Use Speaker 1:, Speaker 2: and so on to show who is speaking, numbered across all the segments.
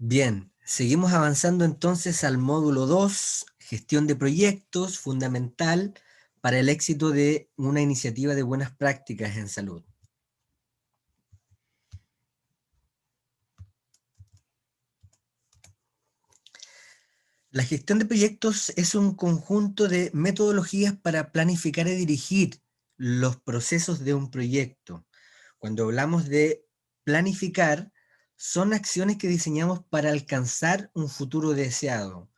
Speaker 1: Bien, seguimos avanzando entonces al módulo 2, gestión de proyectos, fundamental para el éxito de una iniciativa de buenas prácticas en salud. La gestión de proyectos es un conjunto de metodologías para planificar y dirigir los procesos de un proyecto. Cuando hablamos de planificar, son acciones que diseñamos para alcanzar un futuro deseado.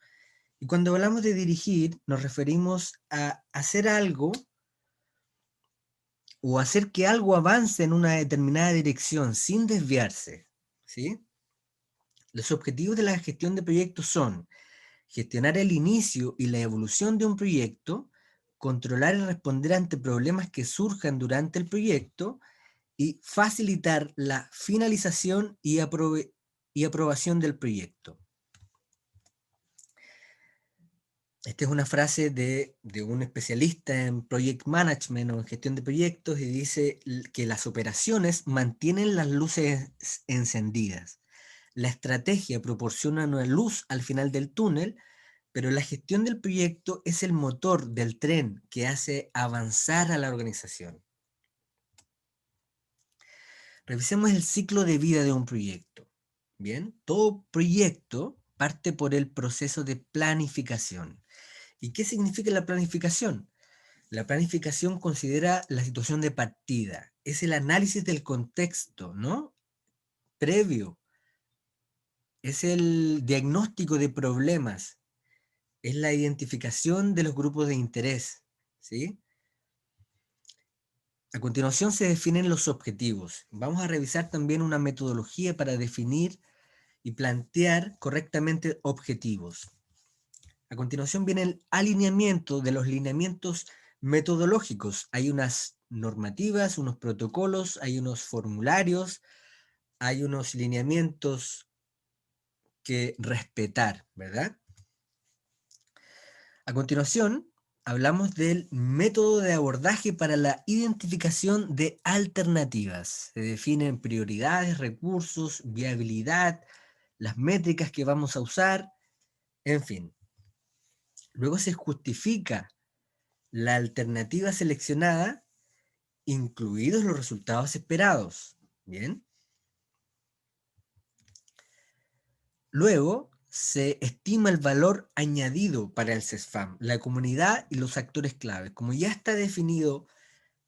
Speaker 1: Y cuando hablamos de dirigir, nos referimos a hacer algo o hacer que algo avance en una determinada dirección sin desviarse, ¿sí? Los objetivos de la gestión de proyectos son gestionar el inicio y la evolución de un proyecto, controlar y responder ante problemas que surjan durante el proyecto y facilitar la finalización y aprobación del proyecto. Esta es una frase de un especialista en project management o en gestión de proyectos y dice que las operaciones mantienen las luces encendidas. La estrategia proporciona una luz al final del túnel, pero la gestión del proyecto es el motor del tren que hace avanzar a la organización. Revisemos el ciclo de vida de un proyecto. Bien, todo proyecto parte por el proceso de planificación. ¿Y qué significa la planificación? La planificación considera la situación de partida, es el análisis del contexto, ¿no? Previo, es el diagnóstico de problemas, es la identificación de los grupos de interés, ¿sí? A continuación se definen los objetivos. Vamos a revisar también una metodología para definir y plantear correctamente objetivos. A continuación viene el alineamiento de los lineamientos metodológicos. Hay unas normativas, unos protocolos, hay unos formularios, hay unos lineamientos que respetar, ¿verdad? A continuación, hablamos del método de abordaje para la identificación de alternativas. Se definen prioridades, recursos, viabilidad, las métricas que vamos a usar, en fin. Luego se justifica la alternativa seleccionada, incluidos los resultados esperados. Bien. Luego se estima el valor añadido para el CESFAM, la comunidad y los actores claves. Como ya está definido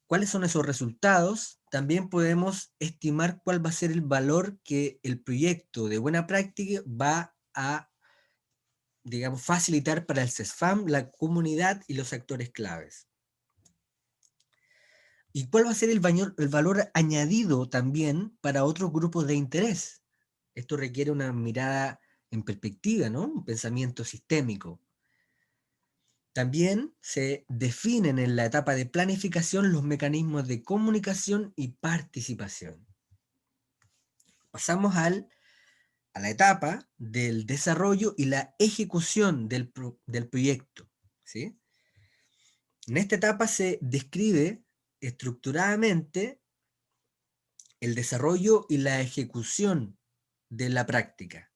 Speaker 1: cuáles son esos resultados, también podemos estimar cuál va a ser el valor que el proyecto de buena práctica va a, digamos, facilitar para el CESFAM, la comunidad y los actores claves. ¿Y cuál va a ser el valor añadido también para otros grupos de interés? Esto requiere una mirada en perspectiva, ¿no? Un pensamiento sistémico. También se definen en la etapa de planificación los mecanismos de comunicación y participación. Pasamos a la etapa del desarrollo y la ejecución del proyecto, ¿sí? En esta etapa se describe estructuradamente el desarrollo y la ejecución de la práctica.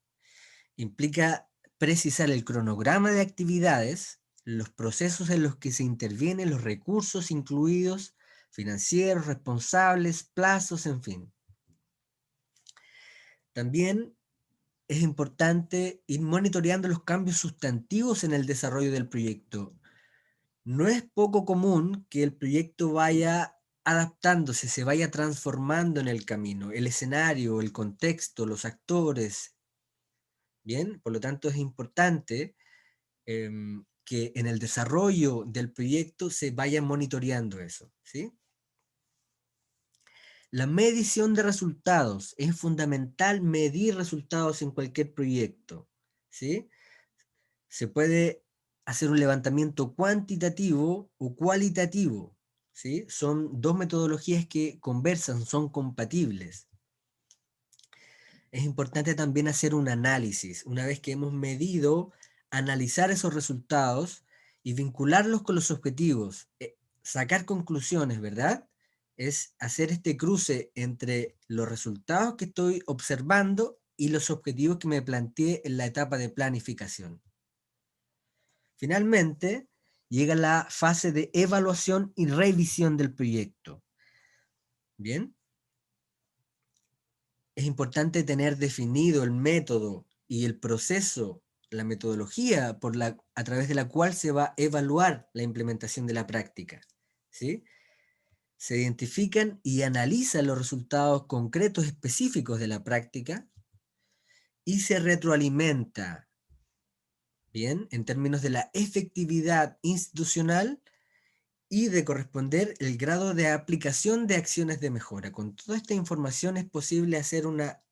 Speaker 1: Implica precisar el cronograma de actividades, los procesos en los que se intervienen, los recursos incluidos, financieros, responsables, plazos, en fin. También es importante ir monitoreando los cambios sustantivos en el desarrollo del proyecto. No es poco común que el proyecto vaya adaptándose, se vaya transformando en el camino, el escenario, el contexto, los actores. Bien, por lo tanto es importante que en el desarrollo del proyecto se vaya monitoreando eso, ¿sí? La medición de resultados. Es fundamental medir resultados en cualquier proyecto, ¿sí? Se puede hacer un levantamiento cuantitativo o cualitativo, ¿sí? Son dos metodologías que conversan, son compatibles. Es importante también hacer un análisis. Una vez que hemos medido, analizar esos resultados y vincularlos con los objetivos, sacar conclusiones, ¿verdad? Es hacer este cruce entre los resultados que estoy observando y los objetivos que me planteé en la etapa de planificación. Finalmente, llega la fase de evaluación y revisión del proyecto. Bien. Es importante tener definido el método y el proceso, la metodología a través de la cual se va a evaluar la implementación de la práctica, ¿sí? Se identifican y analizan los resultados concretos específicos de la práctica y se retroalimenta, ¿bien? En términos de la efectividad institucional y de corresponder el grado de aplicación de acciones de mejora. Con toda esta información es posible hacer una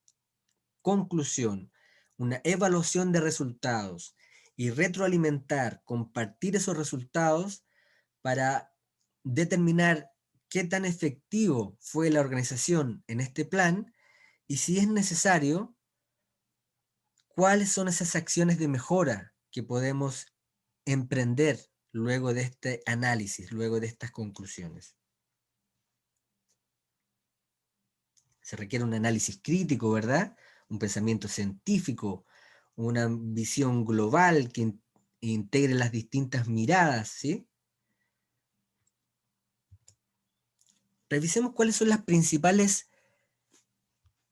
Speaker 1: conclusión, una evaluación de resultados y retroalimentar, compartir esos resultados para determinar qué tan efectivo fue la organización en este plan y si es necesario, cuáles son esas acciones de mejora que podemos emprender luego de este análisis, luego de estas conclusiones. Se requiere un análisis crítico, ¿verdad? Un pensamiento científico, una visión global que integre las distintas miradas, ¿sí? Revisemos cuáles son las principales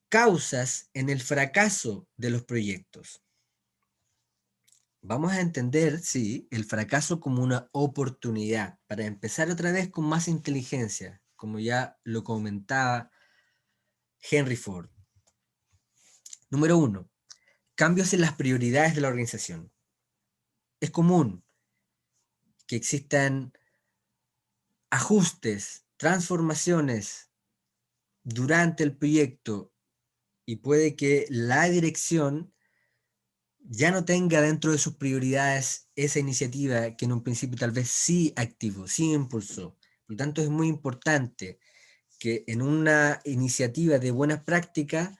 Speaker 1: causas en el fracaso de los proyectos. Vamos a entender, sí, el fracaso como una oportunidad para empezar otra vez con más inteligencia, como ya lo comentaba Henry Ford. Número 1. Cambios en las prioridades de la organización. Es común que existan ajustes, transformaciones durante el proyecto y puede que la dirección ya no tenga dentro de sus prioridades esa iniciativa que en un principio tal vez sí activó, sí impulsó. Por lo tanto, es muy importante que en una iniciativa de buenas prácticas,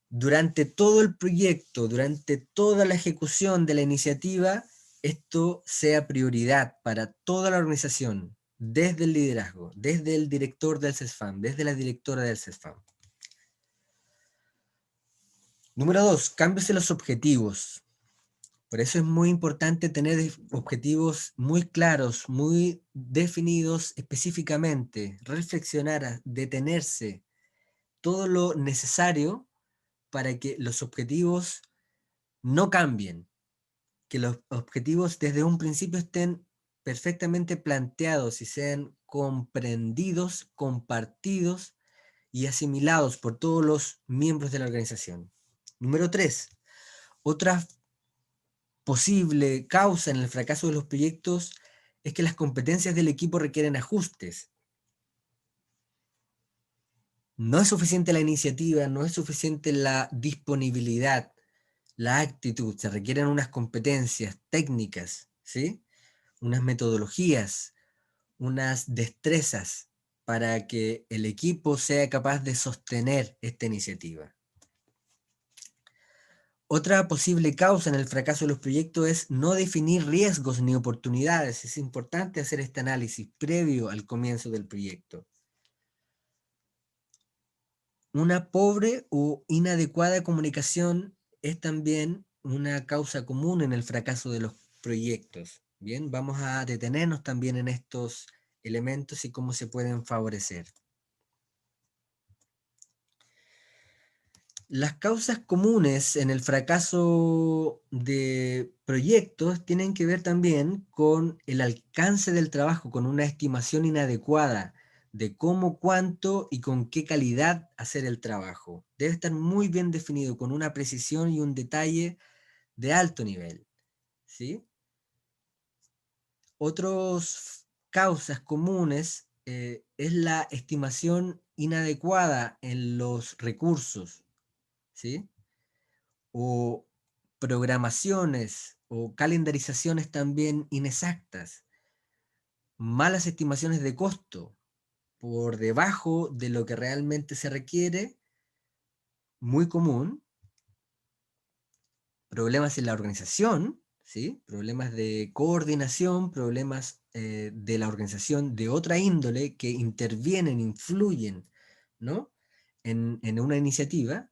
Speaker 1: durante todo el proyecto, durante toda la ejecución de la iniciativa, esto sea prioridad para toda la organización, desde el liderazgo, desde el director del CESFAM, desde la directora del CESFAM. Número 2, cambios en los objetivos. Por eso es muy importante tener objetivos muy claros, muy definidos específicamente, reflexionar, detenerse, todo lo necesario para que los objetivos no cambien, que los objetivos desde un principio estén perfectamente planteados y sean comprendidos, compartidos y asimilados por todos los miembros de la organización. Número 3. Otra posible causa en el fracaso de los proyectos es que las competencias del equipo requieren ajustes. No es suficiente la iniciativa, no es suficiente la disponibilidad, la actitud, se requieren unas competencias técnicas, ¿sí? Unas metodologías, unas destrezas para que el equipo sea capaz de sostener esta iniciativa. Otra posible causa en el fracaso de los proyectos es no definir riesgos ni oportunidades. Es importante hacer este análisis previo al comienzo del proyecto. Una pobre o inadecuada comunicación es también una causa común en el fracaso de los proyectos. Bien, vamos a detenernos también en estos elementos y cómo se pueden favorecer. Las causas comunes en el fracaso de proyectos tienen que ver también con el alcance del trabajo, con una estimación inadecuada de cómo, cuánto y con qué calidad hacer el trabajo. Debe estar muy bien definido, con una precisión y un detalle de alto nivel, ¿sí? Otras causas comunes es la estimación inadecuada en los recursos, ¿sí? O programaciones o calendarizaciones también inexactas, malas estimaciones de costo por debajo de lo que realmente se requiere, muy común, problemas en la organización, ¿sí? Problemas de coordinación, problemas de la organización de otra índole que intervienen, influyen, ¿no? En una iniciativa.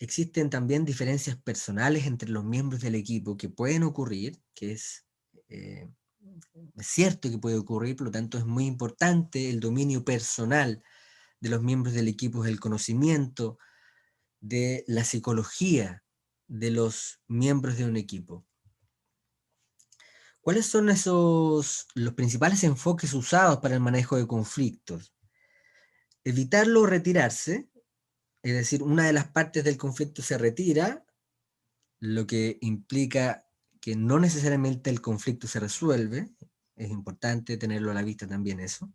Speaker 1: Existen también diferencias personales entre los miembros del equipo que pueden ocurrir, que es cierto que puede ocurrir, por lo tanto es muy importante el dominio personal de los miembros del equipo, el conocimiento de la psicología de los miembros de un equipo. ¿Cuáles son los principales enfoques usados para el manejo de conflictos? Evitarlo o retirarse, es decir, una de las partes del conflicto se retira, lo que implica que no necesariamente el conflicto se resuelve, es importante tenerlo a la vista también eso.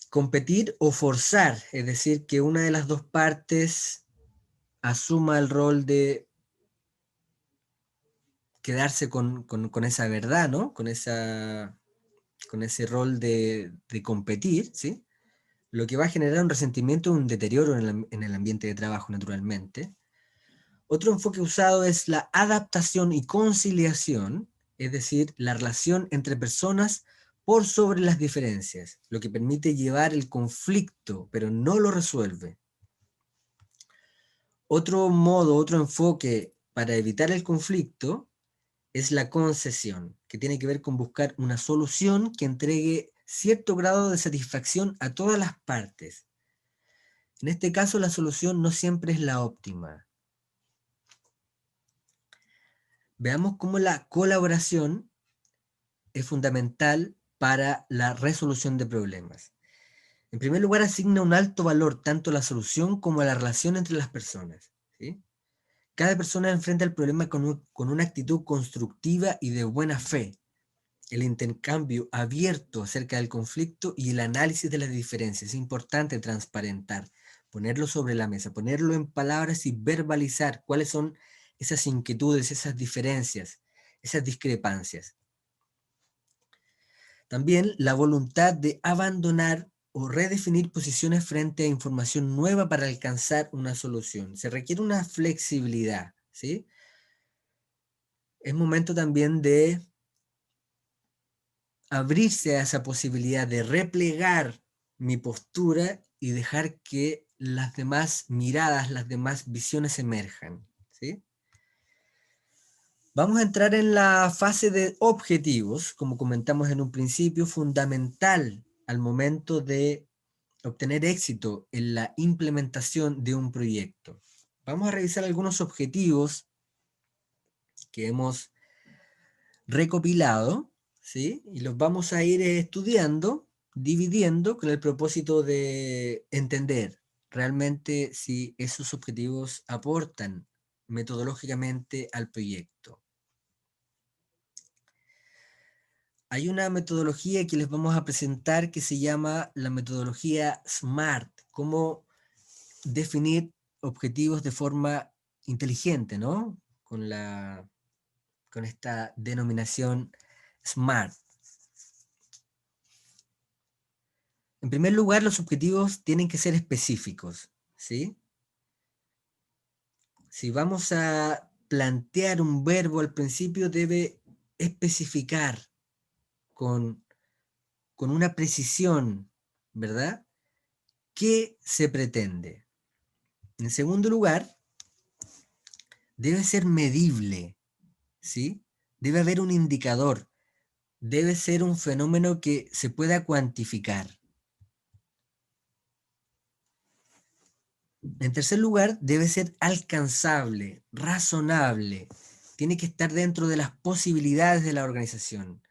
Speaker 1: Competir o forzar, es decir, que una de las dos partes asuma el rol de quedarse con esa verdad, ¿no? Con ese rol de competir, ¿sí? Lo que va a generar un resentimiento, un deterioro en el ambiente de trabajo, naturalmente. Otro enfoque usado es la adaptación y conciliación, es decir, la relación entre personas por sobre las diferencias, lo que permite llevar el conflicto, pero no lo resuelve. Otro modo, otro enfoque para evitar el conflicto es la concesión, que tiene que ver con buscar una solución que entregue cierto grado de satisfacción a todas las partes. En este caso, la solución no siempre es la óptima. Veamos cómo la colaboración es fundamental para la resolución de problemas. En primer lugar, asigna un alto valor tanto a la solución como a la relación entre las personas, ¿sí? Cada persona enfrenta el problema con una actitud constructiva y de buena fe. El intercambio abierto acerca del conflicto y el análisis de las diferencias. Es importante transparentar, ponerlo sobre la mesa, ponerlo en palabras y verbalizar cuáles son esas inquietudes, esas diferencias, esas discrepancias. También la voluntad de abandonar o redefinir posiciones frente a información nueva para alcanzar una solución. Se requiere una flexibilidad, ¿sí? Es momento también de abrirse a esa posibilidad de replegar mi postura y dejar que las demás miradas, las demás visiones emerjan, ¿sí? Vamos a entrar en la fase de objetivos, como comentamos en un principio, fundamental al momento de obtener éxito en la implementación de un proyecto. Vamos a revisar algunos objetivos que hemos recopilado, ¿sí? Y los vamos a ir estudiando, dividiendo con el propósito de entender realmente si esos objetivos aportan metodológicamente al proyecto. Hay una metodología que les vamos a presentar que se llama la metodología SMART, cómo definir objetivos de forma inteligente, ¿no? Con esta denominación SMART. En primer lugar, los objetivos tienen que ser específicos, ¿sí? Si vamos a plantear un verbo al principio, debe especificar con, con una precisión, ¿verdad? ¿Qué se pretende? En segundo lugar, debe ser medible, ¿sí? Debe haber un indicador, debe ser un fenómeno que se pueda cuantificar. En tercer lugar, debe ser alcanzable, razonable. Tiene que estar dentro de las posibilidades de la organización,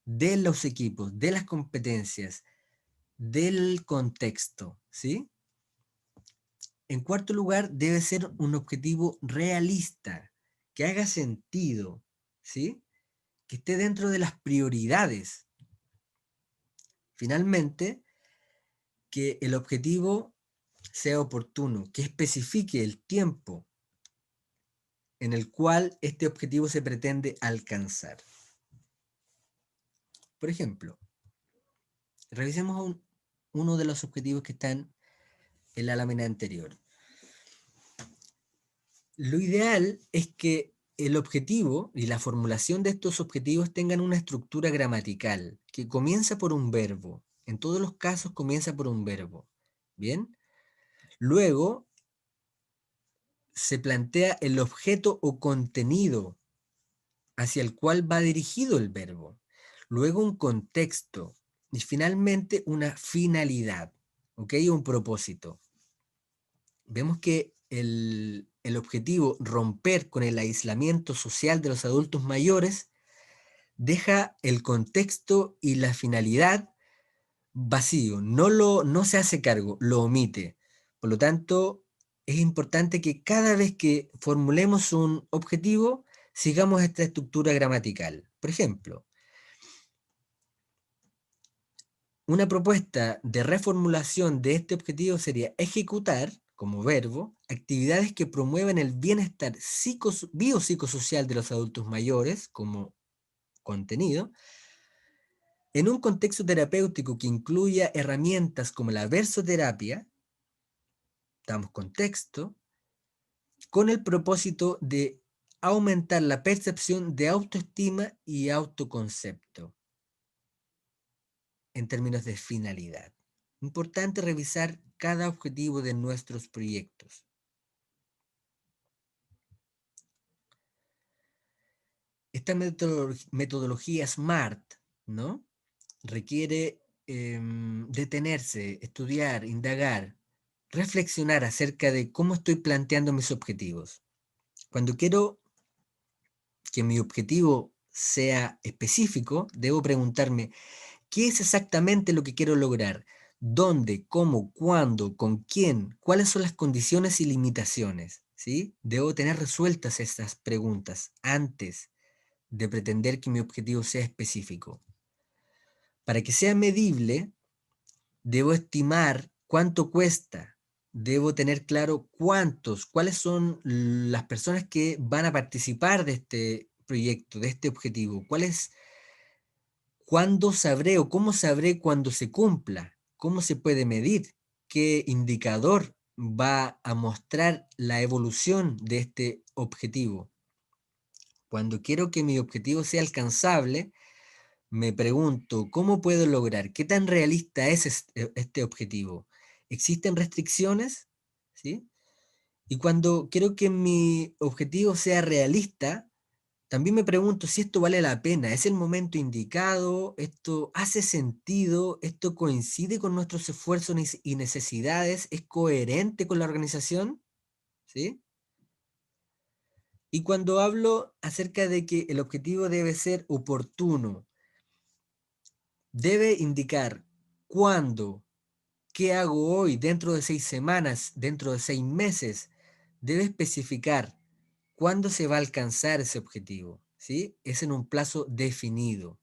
Speaker 1: de los equipos, de las competencias, del contexto, ¿sí? En cuarto lugar, debe ser un objetivo realista, que haga sentido, ¿sí? Que esté dentro de las prioridades. Finalmente, que el objetivo sea oportuno, que especifique el tiempo en el cual este objetivo se pretende alcanzar. Por ejemplo, revisemos uno de los objetivos que están en la lámina anterior. Lo ideal es que el objetivo y la formulación de estos objetivos tengan una estructura gramatical que comienza por un verbo. En todos los casos comienza por un verbo. ¿Bien? Luego se plantea el objeto o contenido hacia el cual va dirigido el verbo, luego un contexto y finalmente una finalidad, ¿ok? Un propósito. Vemos que el objetivo, romper con el aislamiento social de los adultos mayores, deja el contexto y la finalidad vacío, no se hace cargo, lo omite. Por lo tanto, es importante que cada vez que formulemos un objetivo, sigamos esta estructura gramatical. Por ejemplo, una propuesta de reformulación de este objetivo sería ejecutar, como verbo, actividades que promuevan el bienestar biopsicosocial de los adultos mayores, como contenido, en un contexto terapéutico que incluya herramientas como la versoterapia, damos contexto, con el propósito de aumentar la percepción de autoestima y autoconcepto en términos de finalidad. Importante revisar cada objetivo de nuestros proyectos. Esta metodología SMART, ¿no? Requiere detenerse, estudiar, indagar, reflexionar acerca de cómo estoy planteando mis objetivos. Cuando quiero que mi objetivo sea específico, debo preguntarme, ¿qué es exactamente lo que quiero lograr? ¿Dónde? ¿Cómo? ¿Cuándo? ¿Con quién? ¿Cuáles son las condiciones y limitaciones? ¿Sí? Debo tener resueltas estas preguntas antes de pretender que mi objetivo sea específico. Para que sea medible, debo estimar cuánto cuesta. Debo tener claro cuáles son las personas que van a participar de este proyecto, de este objetivo. ¿Cuándo sabré o cómo sabré cuándo se cumpla? ¿Cómo se puede medir? ¿Qué indicador va a mostrar la evolución de este objetivo? Cuando quiero que mi objetivo sea alcanzable, me pregunto, ¿cómo puedo lograr? ¿Qué tan realista es este objetivo? ¿Existen restricciones? ¿Sí? Y cuando quiero que mi objetivo sea realista, también me pregunto si esto vale la pena, ¿es el momento indicado? ¿Esto hace sentido? ¿Esto coincide con nuestros esfuerzos y necesidades? ¿Es coherente con la organización? ¿Sí? Y cuando hablo acerca de que el objetivo debe ser oportuno, debe indicar cuándo, qué hago hoy, dentro de 6 semanas, dentro de 6 meses, debe especificar cuándo se va a alcanzar ese objetivo, ¿sí? Es en un plazo definido.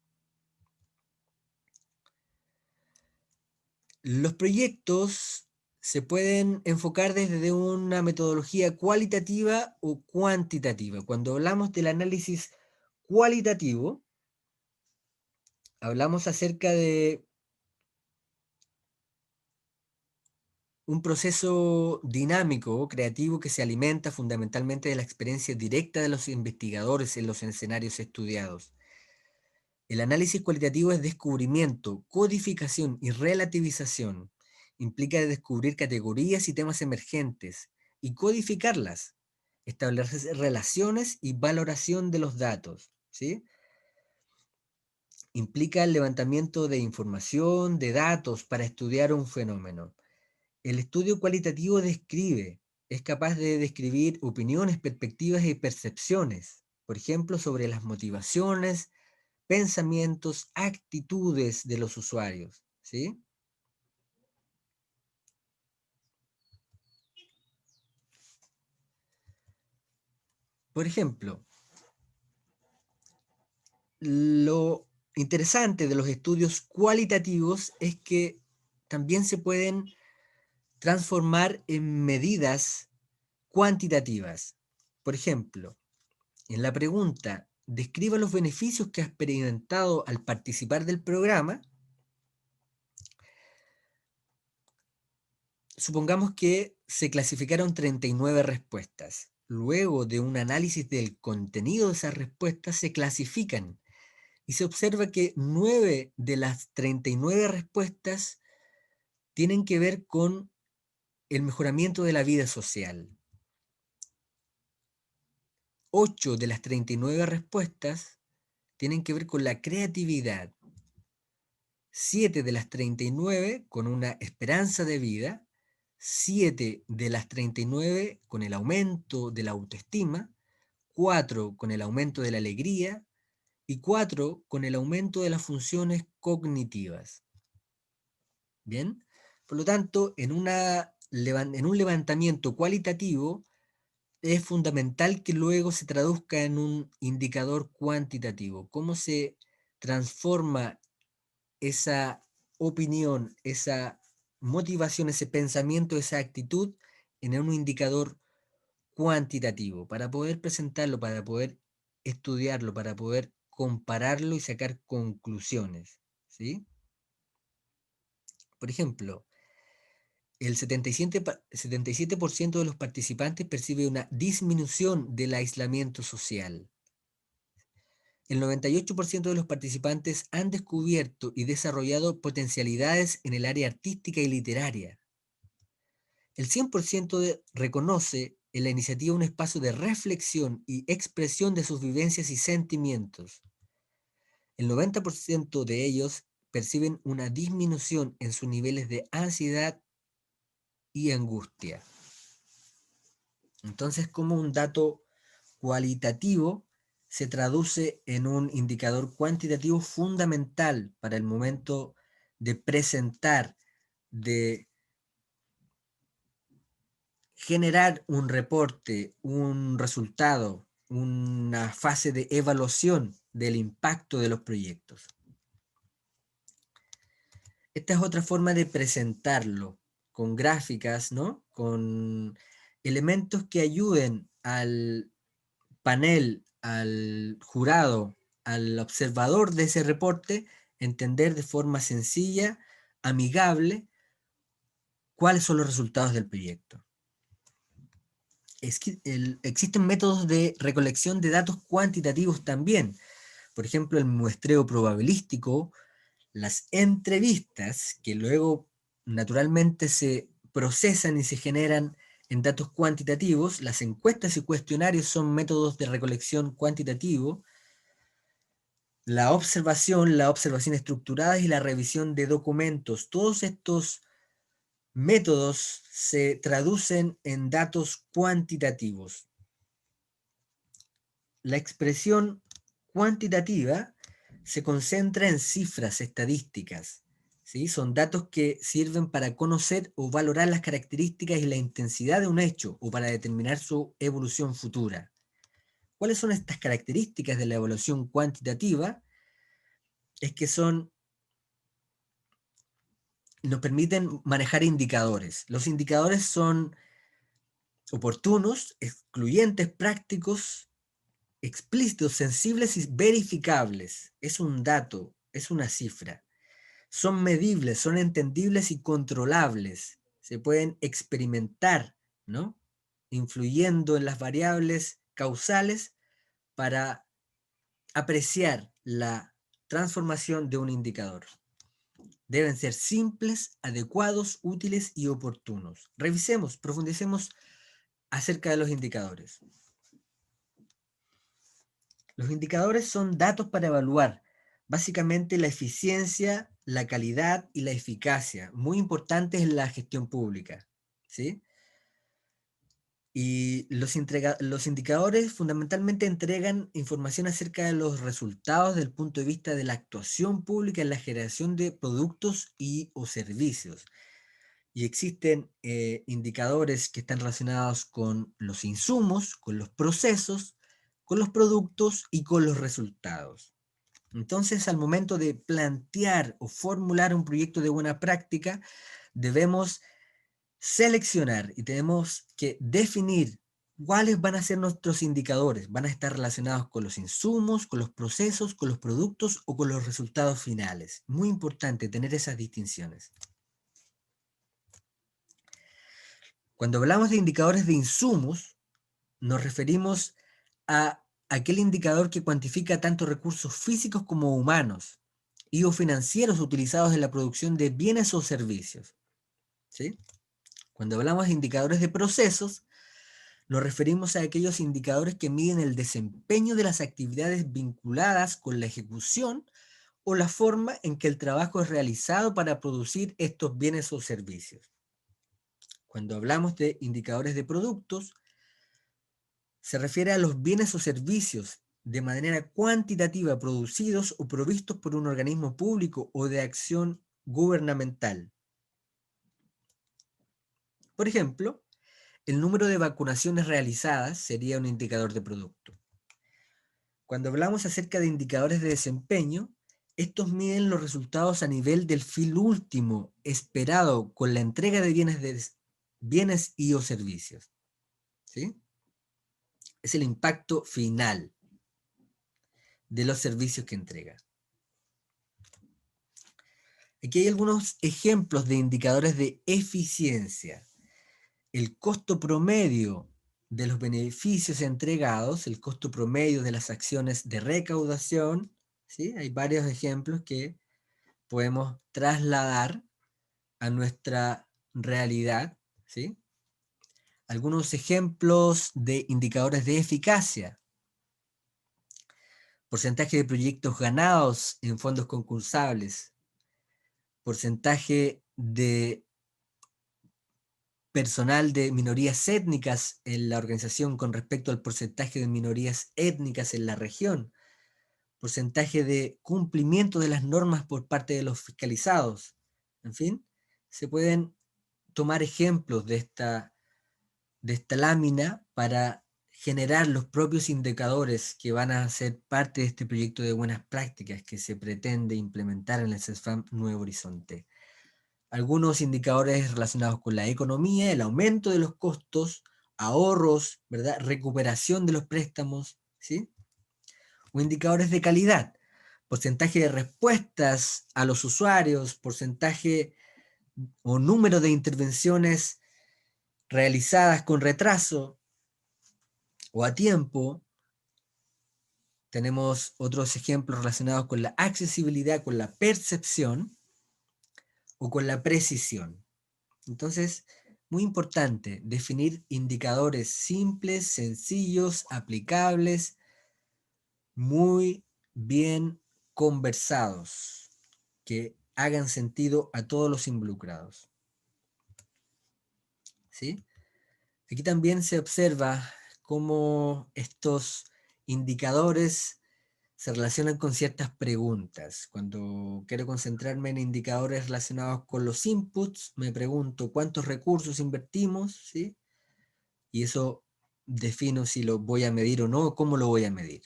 Speaker 1: Los proyectos se pueden enfocar desde una metodología cualitativa o cuantitativa. Cuando hablamos del análisis cualitativo, hablamos acerca de un proceso dinámico, creativo, que se alimenta fundamentalmente de la experiencia directa de los investigadores en los escenarios estudiados. El análisis cualitativo es descubrimiento, codificación y relativización. Implica descubrir categorías y temas emergentes y codificarlas, establecer relaciones y valoración de los datos, ¿sí? Implica el levantamiento de información, de datos para estudiar un fenómeno. El estudio cualitativo es capaz de describir opiniones, perspectivas y percepciones, por ejemplo, sobre las motivaciones, pensamientos, actitudes de los usuarios, ¿sí? Por ejemplo, lo interesante de los estudios cualitativos es que también se pueden transformar en medidas cuantitativas. Por ejemplo, en la pregunta, describa los beneficios que ha experimentado al participar del programa, supongamos que se clasificaron 39 respuestas. Luego de un análisis del contenido de esas respuestas, se clasifican y se observa que 9 de las 39 respuestas tienen que ver con el mejoramiento de la vida social. 8 de las 39 respuestas tienen que ver con la creatividad. 7 de las 39 con una esperanza de vida. 7 de las 39 con el aumento de la autoestima. 4 con el aumento de la alegría. Y 4 con el aumento de las funciones cognitivas. Bien, por lo tanto, en un levantamiento cualitativo es fundamental que luego se traduzca en un indicador cuantitativo. ¿Cómo se transforma esa opinión, esa motivación, ese pensamiento, esa actitud en un indicador cuantitativo? Para poder presentarlo, para poder estudiarlo, para poder compararlo y sacar conclusiones, ¿sí? Por ejemplo, el 77% de los participantes percibe una disminución del aislamiento social. El 98% de los participantes han descubierto y desarrollado potencialidades en el área artística y literaria. El 100% reconoce en la iniciativa un espacio de reflexión y expresión de sus vivencias y sentimientos. El 90% de ellos perciben una disminución en sus niveles de ansiedad y angustia. Entonces, como un dato cualitativo se traduce en un indicador cuantitativo fundamental para el momento de presentar, de generar un reporte, un resultado, una fase de evaluación del impacto de los proyectos. Esta es otra forma de presentarlo, con gráficas, ¿no? Con elementos que ayuden al panel, al jurado, al observador de ese reporte, entender de forma sencilla, amigable, cuáles son los resultados del proyecto. Existen métodos de recolección de datos cuantitativos también. Por ejemplo, el muestreo probabilístico, las entrevistas, que luego naturalmente se procesan y se generan en datos cuantitativos. Las encuestas y cuestionarios son métodos de recolección cuantitativo. La observación estructurada y la revisión de documentos. Todos estos métodos se traducen en datos cuantitativos. La expresión cuantitativa se concentra en cifras estadísticas, ¿sí? Son datos que sirven para conocer o valorar las características y la intensidad de un hecho o para determinar su evolución futura. ¿Cuáles son estas características de la evaluación cuantitativa? Es que nos permiten manejar indicadores. Los indicadores son oportunos, excluyentes, prácticos, explícitos, sensibles y verificables. Es un dato, es una cifra. Son medibles, son entendibles y controlables. Se pueden experimentar, ¿no? Influyendo en las variables causales para apreciar la transformación de un indicador. Deben ser simples, adecuados, útiles y oportunos. Revisemos, profundicemos acerca de los indicadores. Los indicadores son datos para evaluar básicamente la eficiencia, la calidad y la eficacia, muy importantes en la gestión pública, ¿sí? Y los indicadores fundamentalmente entregan información acerca de los resultados desde el punto de vista de la actuación pública en la generación de productos y o servicios. Y existen indicadores que están relacionados con los insumos, con los procesos, con los productos y con los resultados. Entonces, al momento de plantear o formular un proyecto de buena práctica, debemos seleccionar y tenemos que definir cuáles van a ser nuestros indicadores. Van a estar relacionados con los insumos, con los procesos, con los productos o con los resultados finales. Muy importante tener esas distinciones. Cuando hablamos de indicadores de insumos, nos referimos a aquel indicador que cuantifica tanto recursos físicos como humanos y o financieros utilizados en la producción de bienes o servicios, ¿sí? Cuando hablamos de indicadores de procesos, nos referimos a aquellos indicadores que miden el desempeño de las actividades vinculadas con la ejecución o la forma en que el trabajo es realizado para producir estos bienes o servicios. Cuando hablamos de indicadores de productos, se refiere a los bienes o servicios de manera cuantitativa producidos o provistos por un organismo público o de acción gubernamental. Por ejemplo, el número de vacunaciones realizadas sería un indicador de producto. Cuando hablamos acerca de indicadores de desempeño, estos miden los resultados a nivel del fin último esperado con la entrega de bienes y o servicios. ¿Sí? Es el impacto final de los servicios que entrega. Aquí hay algunos ejemplos de indicadores de eficiencia. El costo promedio de los beneficios entregados, el costo promedio de las acciones de recaudación, ¿sí? Hay varios ejemplos que podemos trasladar a nuestra realidad, ¿sí? Algunos ejemplos de indicadores de eficacia. Porcentaje de proyectos ganados en fondos concursables. Porcentaje de personal de minorías étnicas en la organización con respecto al porcentaje de minorías étnicas en la región. Porcentaje de cumplimiento de las normas por parte de los fiscalizados. En fin, se pueden tomar ejemplos de esta lámina para generar los propios indicadores que van a ser parte de este proyecto de buenas prácticas que se pretende implementar en el CESFAM Nuevo Horizonte. Algunos indicadores relacionados con la economía, el aumento de los costos, ahorros, ¿verdad? Recuperación de los préstamos, ¿sí? O indicadores de calidad, porcentaje de respuestas a los usuarios, porcentaje o número de intervenciones realizadas con retraso o a tiempo. Tenemos otros ejemplos relacionados con la accesibilidad, con la percepción o con la precisión. Entonces, muy importante definir indicadores simples, sencillos, aplicables, muy bien conversados, que hagan sentido a todos los involucrados. ¿Sí? Aquí también se observa cómo estos indicadores se relacionan con ciertas preguntas. Cuando quiero concentrarme en indicadores relacionados con los inputs, me pregunto cuántos recursos invertimos, ¿sí? Y eso defino si lo voy a medir o no, cómo lo voy a medir.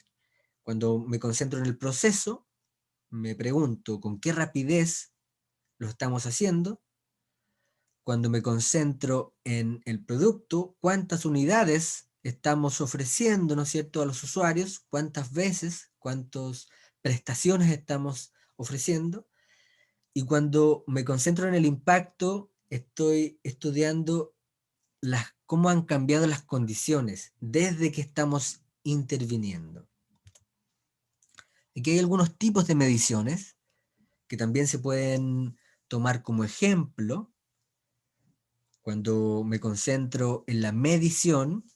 Speaker 1: Cuando me concentro en el proceso, me pregunto con qué rapidez lo estamos haciendo. Cuando me concentro en el producto, cuántas unidades estamos ofreciendo, ¿no es cierto?, a los usuarios, cuántas veces, cuántas prestaciones estamos ofreciendo. Y cuando me concentro en el impacto, estoy estudiando cómo han cambiado las condiciones desde que estamos interviniendo. Aquí hay algunos tipos de mediciones que también se pueden tomar como ejemplo. Cuando me concentro en la medición,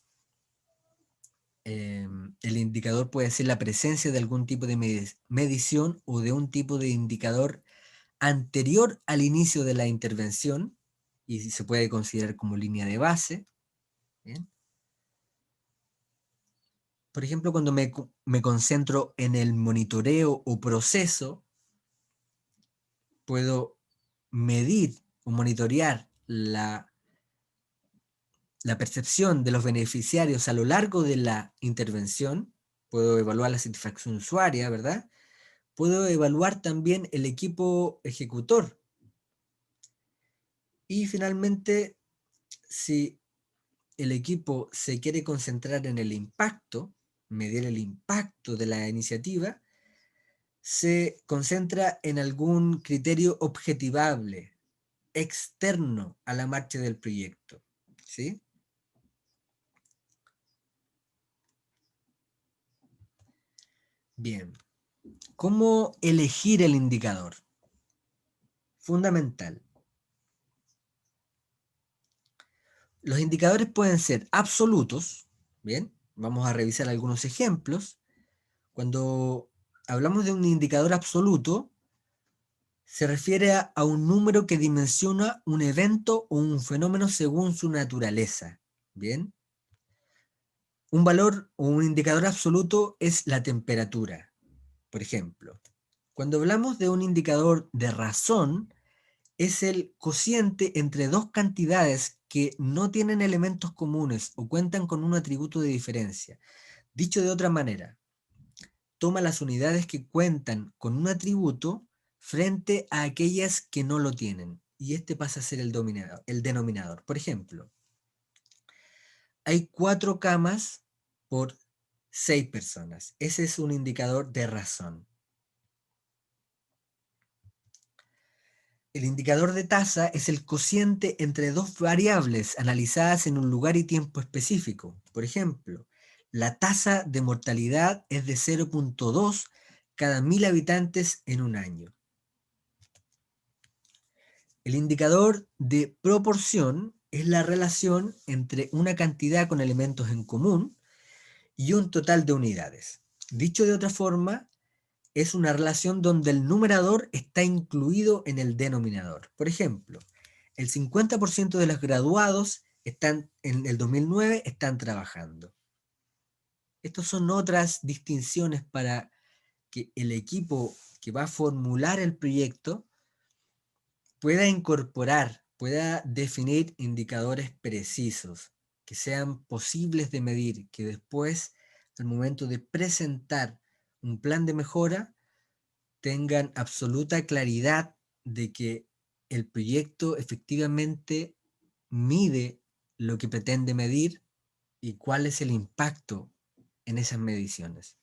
Speaker 1: el indicador puede ser la presencia de algún tipo de medición o de un tipo de indicador anterior al inicio de la intervención y se puede considerar como línea de base. ¿Bien? Por ejemplo, cuando me concentro en el monitoreo o proceso, puedo medir o monitorear la percepción de los beneficiarios a lo largo de la intervención. Puedo evaluar la satisfacción usuaria, ¿verdad? Puedo evaluar también el equipo ejecutor. Y finalmente, si el equipo se quiere concentrar en el impacto, medir el impacto de la iniciativa, se concentra en algún criterio objetivable, externo a la marcha del proyecto, ¿sí? Bien, ¿cómo elegir el indicador? Fundamental. Los indicadores pueden ser absolutos, ¿bien? Vamos a revisar algunos ejemplos. Cuando hablamos de un indicador absoluto, se refiere a un número que dimensiona un evento o un fenómeno según su naturaleza, ¿bien? Un valor o un indicador absoluto es la temperatura, por ejemplo. Cuando hablamos de un indicador de razón, es el cociente entre dos cantidades que no tienen elementos comunes o cuentan con un atributo de diferencia. Dicho de otra manera, toma las unidades que cuentan con un atributo frente a aquellas que no lo tienen. Y este pasa a ser el denominador. Por ejemplo, hay 4 camas por 6 personas. Ese es un indicador de razón. El indicador de tasa es el cociente entre dos variables analizadas en un lugar y tiempo específico. Por ejemplo, la tasa de mortalidad es de 0,2 cada 1000 habitantes en un año. El indicador de proporción es la relación entre una cantidad con elementos en común y un total de unidades. Dicho de otra forma, es una relación donde el numerador está incluido en el denominador. Por ejemplo, el 50% de los graduados están, en el 2009 están trabajando. Estas son otras distinciones para que el equipo que va a formular el proyecto pueda incorporar, pueda definir indicadores precisos, que sean posibles de medir, que después, al momento de presentar un plan de mejora, tengan absoluta claridad de que el proyecto efectivamente mide lo que pretende medir y cuál es el impacto en esas mediciones.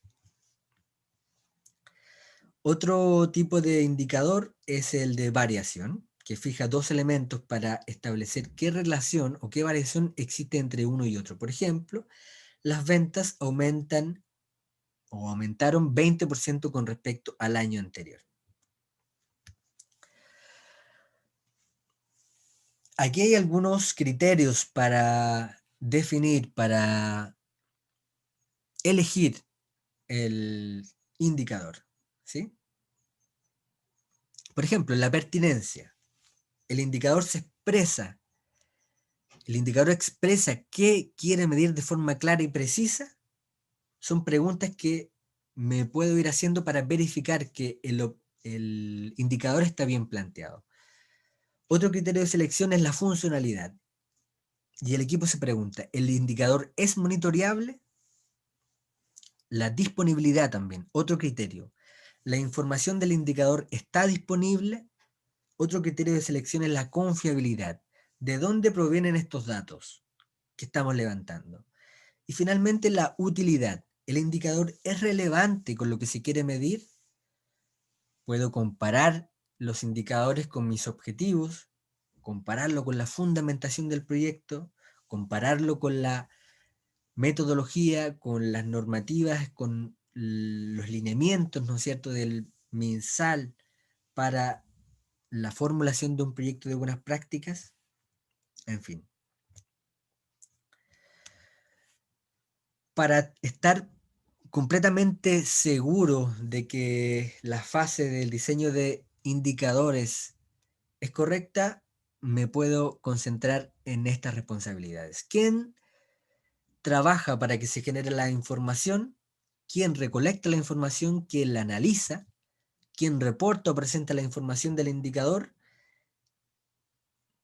Speaker 1: Otro tipo de indicador es el de variación, que fija dos elementos para establecer qué relación o qué variación existe entre uno y otro. Por ejemplo, las ventas aumentan o aumentaron 20% con respecto al año anterior. Aquí hay algunos criterios para definir, para elegir el indicador, ¿sí? Por ejemplo, en la pertinencia, el indicador el indicador expresa qué quiere medir de forma clara y precisa. Son preguntas que me puedo ir haciendo para verificar que el indicador está bien planteado. Otro criterio de selección es la funcionalidad. Y el equipo se pregunta, ¿el indicador es monitoreable? La disponibilidad también, otro criterio. ¿La información del indicador está disponible? Otro criterio de selección es la confiabilidad. ¿De dónde provienen estos datos que estamos levantando? Y finalmente la utilidad. ¿El indicador es relevante con lo que se quiere medir? ¿Puedo comparar los indicadores con mis objetivos? ¿Compararlo con la fundamentación del proyecto? ¿Compararlo con la metodología, con las normativas, con los lineamientos, ¿no es cierto?, del MinSal para la formulación de un proyecto de buenas prácticas? En fin. Para estar completamente seguro de que la fase del diseño de indicadores es correcta, me puedo concentrar en estas responsabilidades. ¿Quién trabaja para que se genere la información? ¿Quién recolecta la información? ¿Quién la analiza? ¿Quién reporta o presenta la información del indicador?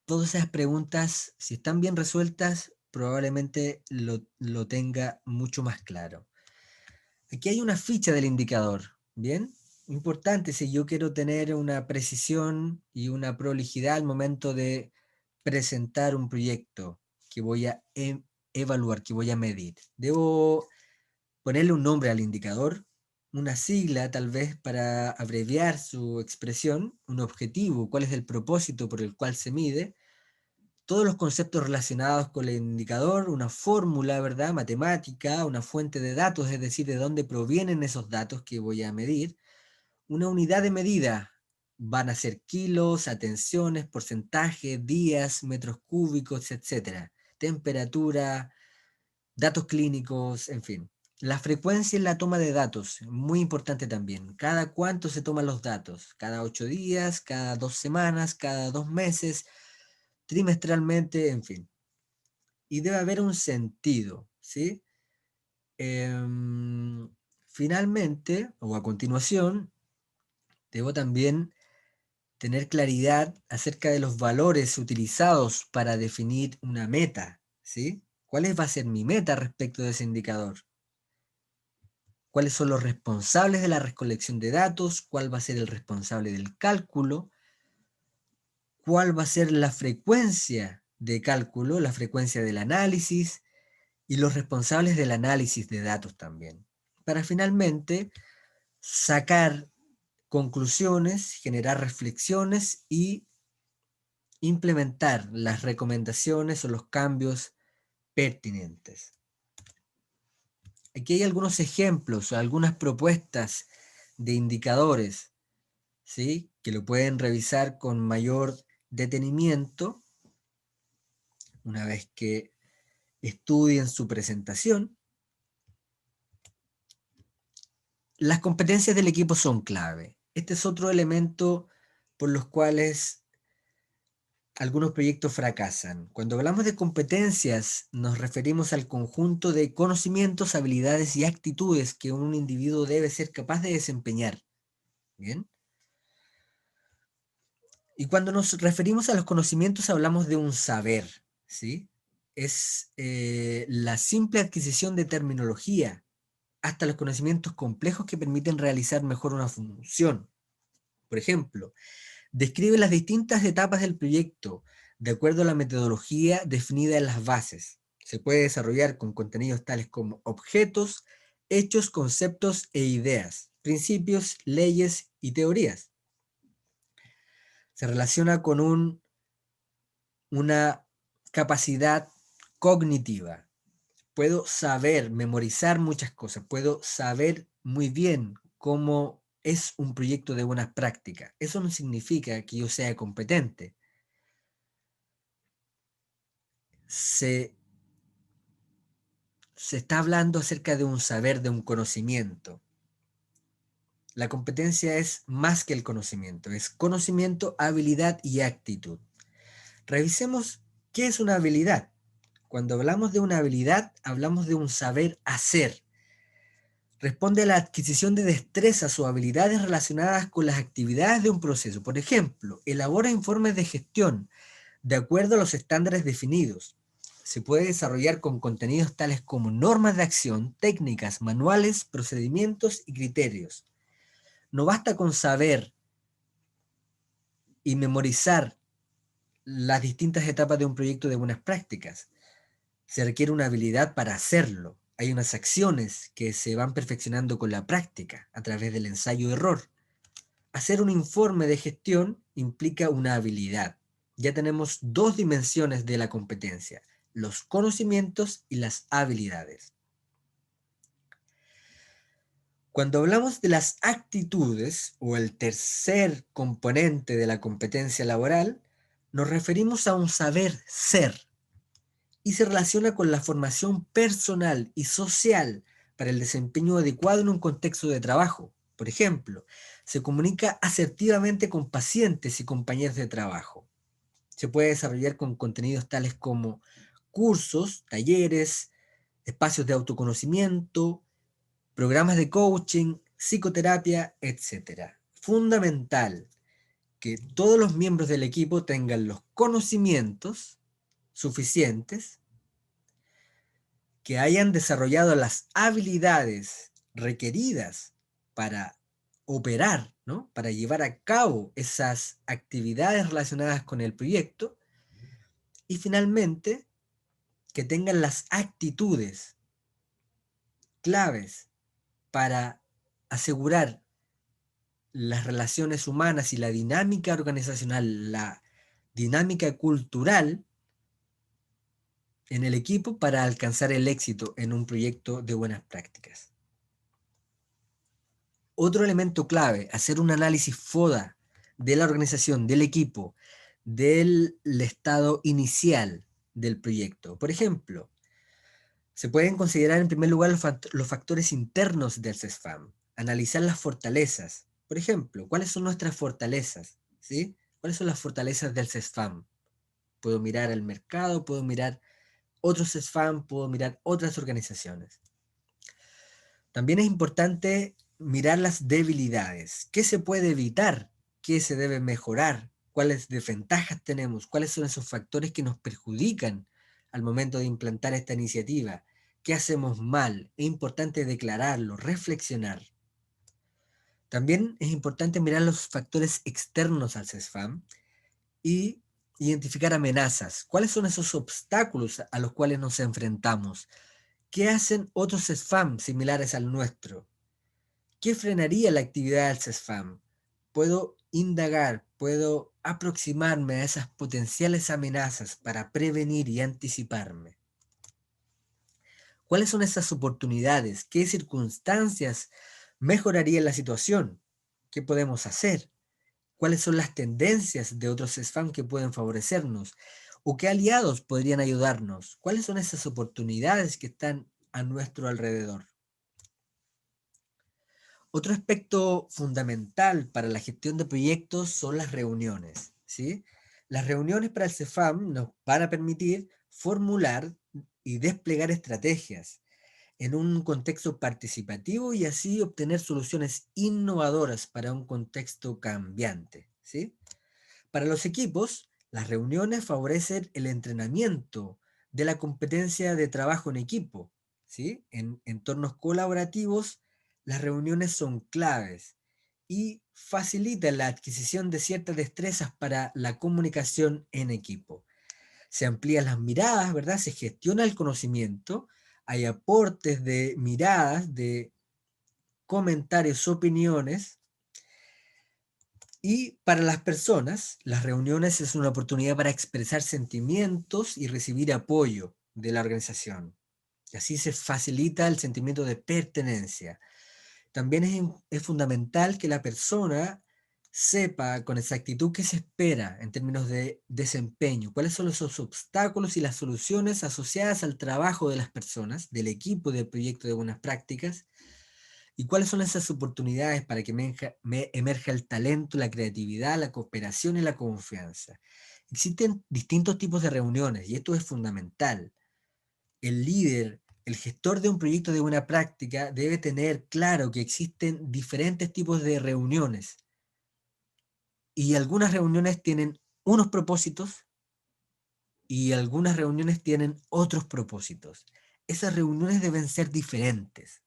Speaker 1: Todas esas preguntas, si están bien resueltas, probablemente lo tenga mucho más claro. Aquí hay una ficha del indicador, ¿bien? Importante si yo quiero tener una precisión y una prolijidad al momento de presentar un proyecto que voy a evaluar, que voy a medir. Debo ponerle un nombre al indicador, una sigla tal vez para abreviar su expresión, un objetivo, cuál es el propósito por el cual se mide, todos los conceptos relacionados con el indicador, una fórmula, ¿verdad? Matemática, una fuente de datos, es decir, de dónde provienen esos datos que voy a medir, una unidad de medida, van a ser kilos, atenciones, porcentajes, días, metros cúbicos, etcétera. temperatura, datos clínicos, en fin. La frecuencia en la toma de datos, muy importante también. ¿Cada cuánto se toman los datos? ¿Cada 8 días? ¿Cada 2 semanas? ¿Cada 2 meses? ¿Trimestralmente? En fin. Y debe haber un sentido, ¿sí? Finalmente, o a continuación, debo también tener claridad acerca de los valores utilizados para definir una meta, ¿sí? ¿Cuál va a ser mi meta respecto de ese indicador? ¿Cuáles son los responsables de la recolección de datos? ¿Cuál va a ser el responsable del cálculo? ¿Cuál va a ser la frecuencia de cálculo, la frecuencia del análisis y los responsables del análisis de datos también? Para finalmente sacar conclusiones, generar reflexiones y implementar las recomendaciones o los cambios pertinentes. Aquí hay algunos ejemplos, algunas propuestas de indicadores, ¿sí? Que lo pueden revisar con mayor detenimiento una vez que estudien su presentación. Las competencias del equipo son clave. Este es otro elemento por los cuales algunos proyectos fracasan. Cuando hablamos de competencias, nos referimos al conjunto de conocimientos, habilidades y actitudes que un individuo debe ser capaz de desempeñar. ¿Bien? Y cuando nos referimos a los conocimientos, hablamos de un saber, ¿sí? Es la simple adquisición de terminología, hasta los conocimientos complejos que permiten realizar mejor una función. Por ejemplo, describe las distintas etapas del proyecto de acuerdo a la metodología definida en las bases. Se puede desarrollar con contenidos tales como objetos, hechos, conceptos e ideas, principios, leyes y teorías. Se relaciona con una capacidad cognitiva. Puedo saber, memorizar muchas cosas, puedo saber muy bien cómo es un proyecto de buenas prácticas. Eso no significa que yo sea competente. Se está hablando acerca de un saber, de un conocimiento. La competencia es más que el conocimiento, es conocimiento, habilidad y actitud. Revisemos qué es una habilidad. Cuando hablamos de una habilidad, hablamos de un saber hacer. Responde a la adquisición de destrezas o habilidades relacionadas con las actividades de un proceso. Por ejemplo, elabora informes de gestión de acuerdo a los estándares definidos. Se puede desarrollar con contenidos tales como normas de acción, técnicas, manuales, procedimientos y criterios. No basta con saber y memorizar las distintas etapas de un proyecto de buenas prácticas. Se requiere una habilidad para hacerlo. Hay unas acciones que se van perfeccionando con la práctica a través del ensayo-error. Hacer un informe de gestión implica una habilidad. Ya tenemos dos dimensiones de la competencia, los conocimientos y las habilidades. Cuando hablamos de las actitudes o el tercer componente de la competencia laboral, nos referimos a un saber ser y se relaciona con la formación personal y social para el desempeño adecuado en un contexto de trabajo. Por ejemplo, se comunica asertivamente con pacientes y compañeros de trabajo. Se puede desarrollar con contenidos tales como cursos, talleres, espacios de autoconocimiento, programas de coaching, psicoterapia, etc. Fundamental que todos los miembros del equipo tengan los conocimientos suficientes, que hayan desarrollado las habilidades requeridas para operar, ¿no? Para llevar a cabo esas actividades relacionadas con el proyecto y finalmente que tengan las actitudes claves para asegurar las relaciones humanas y la dinámica organizacional, la dinámica cultural en el equipo para alcanzar el éxito en un proyecto de buenas prácticas. Otro elemento clave, hacer un análisis FODA de la organización, del equipo, del estado inicial. del proyecto. Por ejemplo, se pueden considerar en primer lugar los factores internos del CESFAM, analizar las fortalezas. Por ejemplo, ¿cuáles son nuestras fortalezas? ¿Sí? ¿Cuáles son las fortalezas del CESFAM? Puedo mirar el mercado, puedo mirar otros CESFAM, puedo mirar otras organizaciones. También es importante mirar las debilidades. ¿Qué se puede evitar? ¿Qué se debe mejorar? ¿Cuáles desventajas tenemos? ¿Cuáles son esos factores que nos perjudican al momento de implantar esta iniciativa? ¿Qué hacemos mal? Es importante declararlo, reflexionar. También es importante mirar los factores externos al CESFAM y identificar amenazas. ¿Cuáles son esos obstáculos a los cuales nos enfrentamos? ¿Qué hacen otros CESFAM similares al nuestro? ¿Qué frenaría la actividad del CESFAM? Puedo indagar, puedo aproximarme a esas potenciales amenazas para prevenir y anticiparme. ¿Cuáles son esas oportunidades? ¿Qué circunstancias mejorarían la situación? ¿Qué podemos hacer? ¿Cuáles son las tendencias de otros CESFAM que pueden favorecernos? ¿O qué aliados podrían ayudarnos? ¿Cuáles son esas oportunidades que están a nuestro alrededor? Otro aspecto fundamental para la gestión de proyectos son las reuniones, ¿sí? Las reuniones para el CEFAM nos van a permitir formular y desplegar estrategias en un contexto participativo y así obtener soluciones innovadoras para un contexto cambiante, ¿sí? Para los equipos, las reuniones favorecen el entrenamiento de la competencia de trabajo en equipo, ¿sí? En entornos colaborativos, las reuniones son claves y facilitan la adquisición de ciertas destrezas para la comunicación en equipo. Se amplían las miradas, ¿verdad? Se gestiona el conocimiento, hay aportes de miradas, de comentarios, opiniones. Y para las personas, las reuniones es una oportunidad para expresar sentimientos y recibir apoyo de la organización. Y así se facilita el sentimiento de pertenencia. También es fundamental que la persona sepa con exactitud qué se espera en términos de desempeño, cuáles son esos obstáculos y las soluciones asociadas al trabajo de las personas, del equipo del proyecto de buenas prácticas, y cuáles son esas oportunidades para que emerja el talento, la creatividad, la cooperación y la confianza. Existen distintos tipos de reuniones y esto es fundamental. El líder, el gestor de un proyecto de buena práctica debe tener claro que existen diferentes tipos de reuniones y algunas reuniones tienen unos propósitos y algunas reuniones tienen otros propósitos. Esas reuniones deben ser diferentes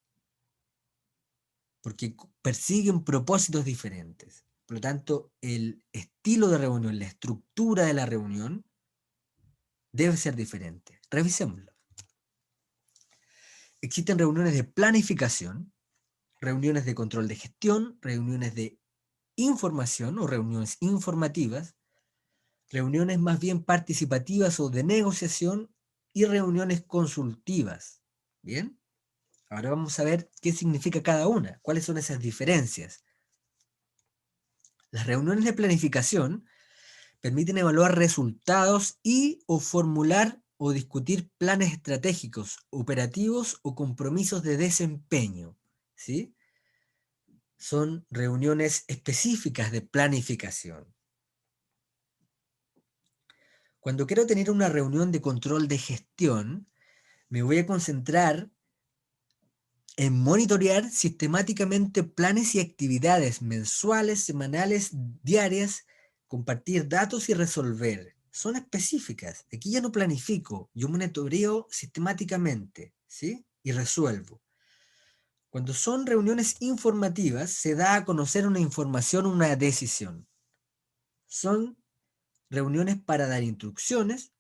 Speaker 1: porque persiguen propósitos diferentes. Por lo tanto, el estilo de reunión, la estructura de la reunión debe ser diferente. Revisémoslo. Existen reuniones de planificación, reuniones de control de gestión, reuniones de información o reuniones informativas, reuniones más bien participativas o de negociación y reuniones consultivas. ¿Bien? Ahora vamos a ver qué significa cada una, cuáles son esas diferencias. Las reuniones de planificación permiten evaluar resultados y o formular o discutir planes estratégicos, operativos o compromisos de desempeño, ¿sí? Son reuniones específicas de planificación. Cuando quiero tener una reunión de control de gestión, me voy a concentrar en monitorear sistemáticamente planes y actividades mensuales, semanales, diarias, compartir datos y resolver. Son específicas. Aquí ya no planifico, yo monitoreo sistemáticamente, ¿sí? Y resuelvo. Cuando son reuniones informativas, se da a conocer una información, una decisión. Son reuniones para dar instrucciones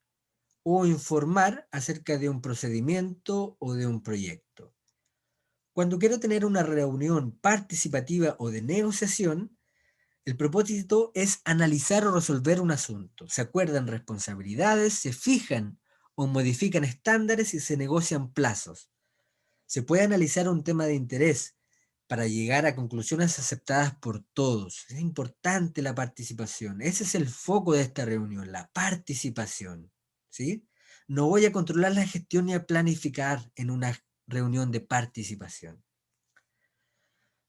Speaker 1: o informar acerca de un procedimiento o de un proyecto. Cuando quiero tener una reunión participativa o de negociación, el propósito es analizar o resolver un asunto. Se acuerdan responsabilidades, se fijan o modifican estándares y se negocian plazos. Se puede analizar un tema de interés para llegar a conclusiones aceptadas por todos. Es importante la participación. Ese es el foco de esta reunión, la participación. ¿Sí? No voy a controlar la gestión ni a planificar en una reunión de participación.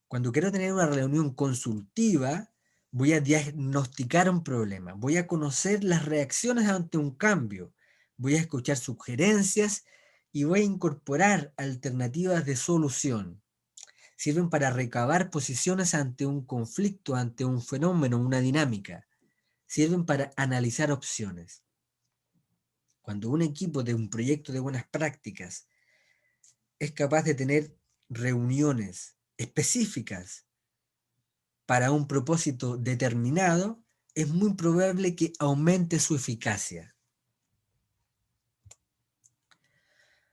Speaker 1: Cuando quiero tener una reunión consultiva, voy a diagnosticar un problema, voy a conocer las reacciones ante un cambio, voy a escuchar sugerencias y voy a incorporar alternativas de solución. Sirven para recabar posiciones ante un conflicto, ante un fenómeno, una dinámica. Sirven para analizar opciones. Cuando un equipo de un proyecto de buenas prácticas es capaz de tener reuniones específicas para un propósito determinado, es muy probable que aumente su eficacia.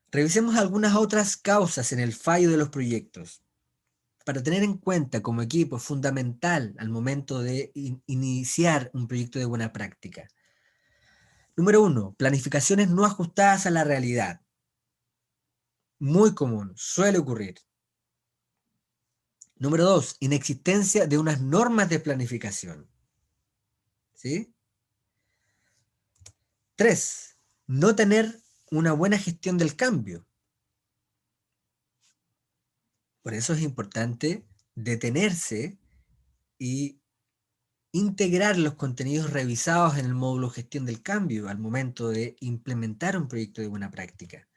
Speaker 1: Revisemos algunas otras causas en el fallo de los proyectos. Para tener en cuenta como equipo es fundamental al momento de iniciar un proyecto de buena práctica. Número 1, planificaciones no ajustadas a la realidad. Muy común, suele ocurrir. Número 2, inexistencia de unas normas de planificación. ¿Sí? 3, no tener una buena gestión del cambio. Por eso es importante detenerse y integrar los contenidos revisados en el módulo gestión del cambio al momento de implementar un proyecto de buena práctica.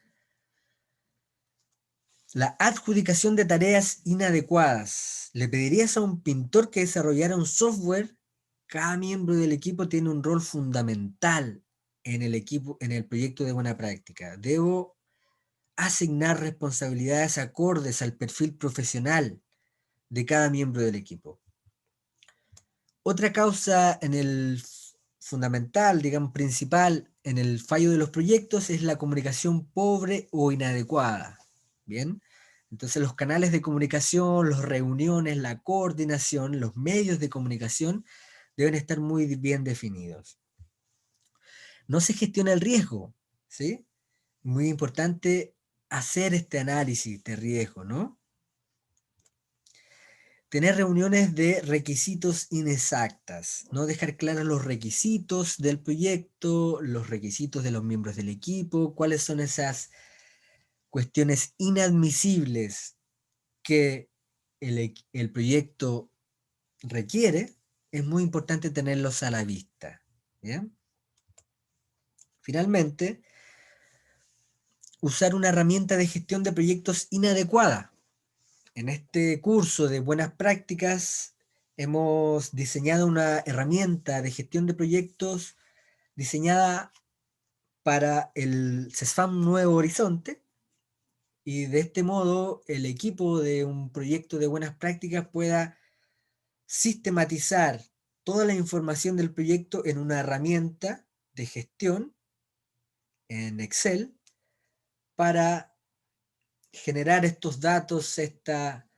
Speaker 1: La adjudicación de tareas inadecuadas. ¿Le pedirías a un pintor que desarrollara un software? Cada miembro del equipo tiene un rol fundamental en el equipo, en el proyecto de buena práctica. Debo asignar responsabilidades acordes al perfil profesional de cada miembro del equipo. Otra causa en el fundamental, digamos, principal en el fallo de los proyectos es la comunicación pobre o inadecuada. Bien, entonces los canales de comunicación, las reuniones, la coordinación, los medios de comunicación deben estar muy bien definidos. No se gestiona el riesgo, ¿sí? Muy importante hacer este análisis de riesgo, ¿no? Tener reuniones de requisitos inexactas, no dejar claros los requisitos del proyecto, los requisitos de los miembros del equipo, cuáles son esas cuestiones inadmisibles que el proyecto requiere, es muy importante tenerlos a la vista. ¿Bien? Finalmente, usar una herramienta de gestión de proyectos inadecuada. En este curso de buenas prácticas hemos diseñado una herramienta de gestión de proyectos diseñada para el CESFAM Nuevo Horizonte, y de este modo el equipo de un proyecto de buenas prácticas pueda sistematizar toda la información del proyecto en una herramienta de gestión en Excel para generar estos datos, esta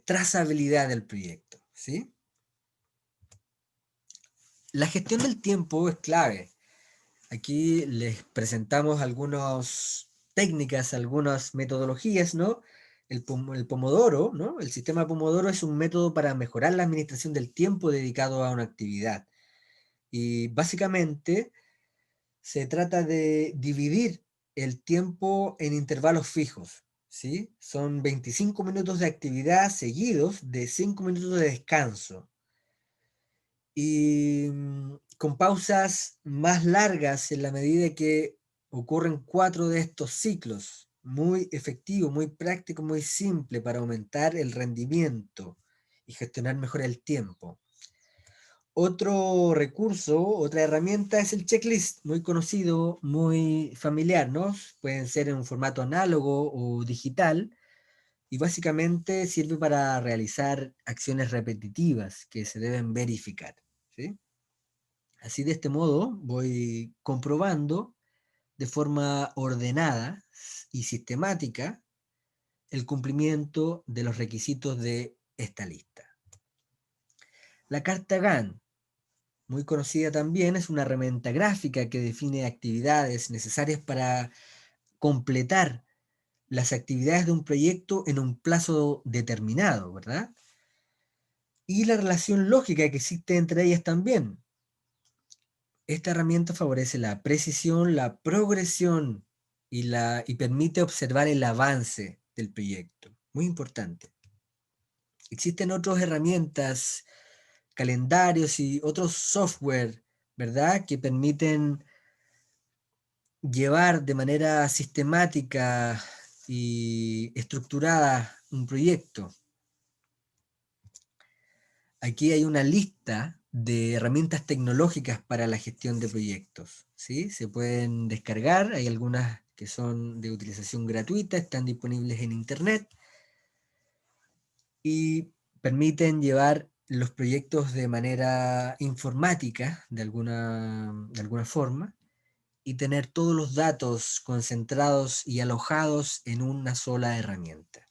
Speaker 1: trazabilidad del proyecto, ¿sí? La gestión del tiempo es clave. Aquí les presentamos algunas técnicas, algunas metodologías, ¿no? El Pomodoro, ¿no? El sistema Pomodoro es un método para mejorar la administración del tiempo dedicado a una actividad. Y básicamente se trata de dividir el tiempo en intervalos fijos, ¿sí? Son 25 minutos de actividad seguidos de 5 minutos de descanso. Y con pausas más largas en la medida que ocurren 4 de estos ciclos. Muy efectivo, muy práctico, muy simple para aumentar el rendimiento y gestionar mejor el tiempo. Otro recurso, otra herramienta es el checklist, muy conocido, muy familiar, ¿no? Pueden ser en un formato análogo o digital, y básicamente sirve para realizar acciones repetitivas que se deben verificar, ¿sí? Así, de este modo voy comprobando de forma ordenada y sistemática el cumplimiento de los requisitos de esta lista. La carta Gantt, muy conocida también, es una herramienta gráfica que define actividades necesarias para completar las actividades de un proyecto en un plazo determinado, ¿verdad? Y la relación lógica que existe entre ellas también. Esta herramienta favorece la precisión, la progresión y permite observar el avance del proyecto. Muy importante. Existen otras herramientas, calendarios y otros software, ¿verdad? Que permiten llevar de manera sistemática y estructurada un proyecto. Aquí hay una lista de herramientas tecnológicas para la gestión de proyectos, ¿sí? Se pueden descargar, hay algunas que son de utilización gratuita, están disponibles en internet y permiten llevar los proyectos de manera informática, de alguna forma, y tener todos los datos concentrados y alojados en una sola herramienta.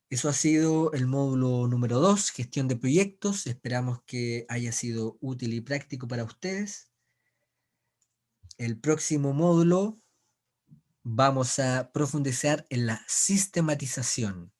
Speaker 1: Eso ha sido el módulo número 2, gestión de proyectos. Esperamos que haya sido útil y práctico para ustedes. El próximo módulo vamos a profundizar en la sistematización.